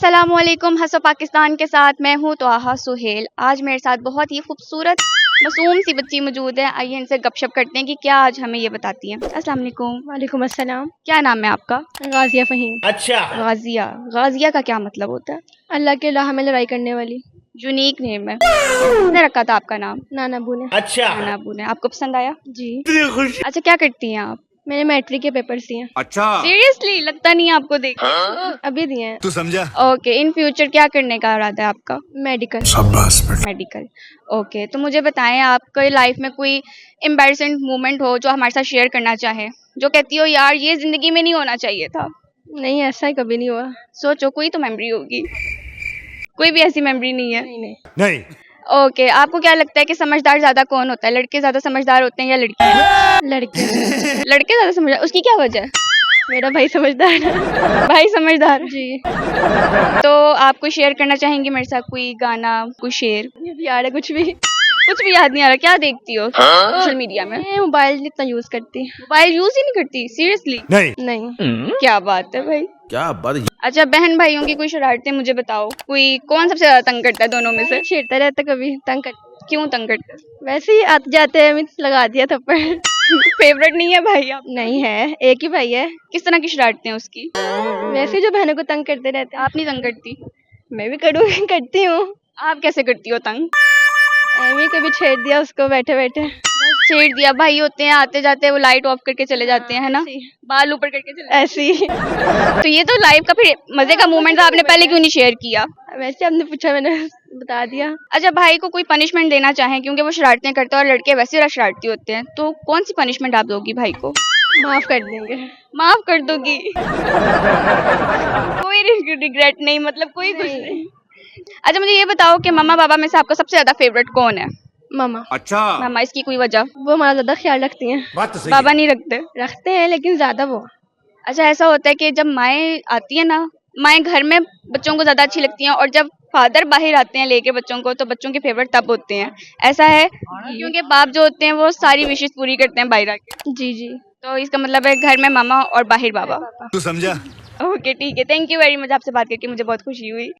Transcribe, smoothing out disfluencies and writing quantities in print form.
अस्सलामुअलैकुम हंसो पाकिस्तान के साथ मैं हूँ तोहा सुहेल। आज मेरे साथ बहुत ही खूबसूरत मासूम सी बच्ची मौजूद है। आइए इनसे गपशप करते हैं कि क्या आज हमें ये बताती हैं। अस्सलाम वालेकुम। वालेकुम अस्सलाम। क्या नाम है आपका? गाजिया फ़हीम। अच्छा। गाजिया। गाजिया का क्या मतलब होता है? अल्लाह के राह में लड़ाई करने वाली। यूनिक नेम है। किसने रखा था आपका नाम? नाना अबू ने। अच्छा। नाना अबू ने। आपको पसंद आया? जी। अच्छा, क्या करती हैं आप? मैंने मैट्रिक के पेपर्स दिए। अच्छा। सीरियसली? लगता नहीं है आपको देख। अभी दिए हैं। तू समझा? ओके, इन फ्यूचर क्या करने का इरादा है आपका? मेडिकल। शाबाश। मेडिकल। ओके, तो मुझे बताएं आपके लाइफ में कोई एम्बैरेसिंग मोमेंट हो जो हमारे साथ शेयर करना चाहे, जो कहती हो यार ये जिंदगी में नहीं होना चाहिए था। नहीं, ऐसा ही कभी नहीं हुआ। सोचो, कोई तो मेमोरी होगी। कोई भी ऐसी मेमोरी नहीं है? नहीं। नहीं। ओके, आपको क्या लगता है कि समझदार ज्यादा कौन होता है? लड़के ज्यादा समझदार होते हैं या लड़की? लड़के। लड़के ज्यादा समझदार। उसकी क्या वजह है? मेरा भाई समझदार है। भाई समझदार है। जी। तो आप कोई शेयर करना चाहेंगे मेरे साथ? कोई गाना, कोई शेर? ये भी याद है कुछ भी। कुछ भी याद नहीं आ रहा। क्या देखती हो सोशल मीडिया में? मैं मोबाइल इतना यूज करती। मोबाइल यूज ही नहीं करती? सीरियसली? नहीं। क्या बात है भाई। क्या बात। अच्छा, बहन भाइयों की कोई शरारतें मुझे बताओ। कोई कौन सबसे ज्यादा तंग करता है दोनों में से? छेड़ता रहता कभी तंग कर। क्यों तंग करता है? वैसे ही आते जाते हैं मिस लगा दिया थप्पड़। फेवरेट नहीं है भाई आप? नहीं है, एक ही भाई है। किस तरह की शरारतें हैं उसकी? वैसे ही जो बहनों को तंग करते रहते हैं। आप नहीं तंग करती? मैं भी करूँ करती हूँ। आप कैसे करती हो तंग? एमी कभी छेड़ दिया उसको बैठे बैठे। बस छेड़ दिया। भाई होते हैं आते जाते वो लाइट ऑफ करके चले जाते हैं, है ना? ऐसे ही। बाल ऊपर करके चले ऐसे ही। जाते हैं। तो ये तो लाइफ का फिर मजे का मोमेंट था, आपने पहले क्यों नहीं शेयर किया? वैसे आपने पूछा मैंने बता दिया। अच्छा, भाई को कोई पनिशमेंट देना चाहें क्योंकि वो शरारतें करता है और लड़के वैसे ही शरारती होते हैं, तो कौन सी पनिशमेंट आप दोगी भाई को? माफ कर देंगे। माफ कर दोगी? कोई रिग्रेट नहीं, मतलब कोई कुछ नहीं। अच्छा, मुझे ये बताओ कि मम्मा पापा में से आपका सबसे ज्यादा फेवरेट कौन है? मामा। अच्छा। मामा। इसकी कोई वजह? वो हमारा ज्यादा ख्याल रखती हैं। बात तो सही बाबा नहीं रखते? रखते हैं लेकिन ज्यादा वो। अच्छा, ऐसा होता है कि जब माएँ आती है ना, माएँ घर में बच्चों को ज्यादा अच्छी लगती हैं और जब फादर बाहर आते हैं लेके बच्चों को तो बच्चों के फेवरेट तब होते हैं। ऐसा है? क्योंकि बाप जो होते हैं वो सारी विशेष पूरी करते हैं बाहर आके। जी जी। तो इसका मतलब है घर में मामा और बाहर बाबा। तू समझा? ओके ठीक है, थैंक यू वेरी मच। आपसे बात करके मुझे बहुत खुशी हुई।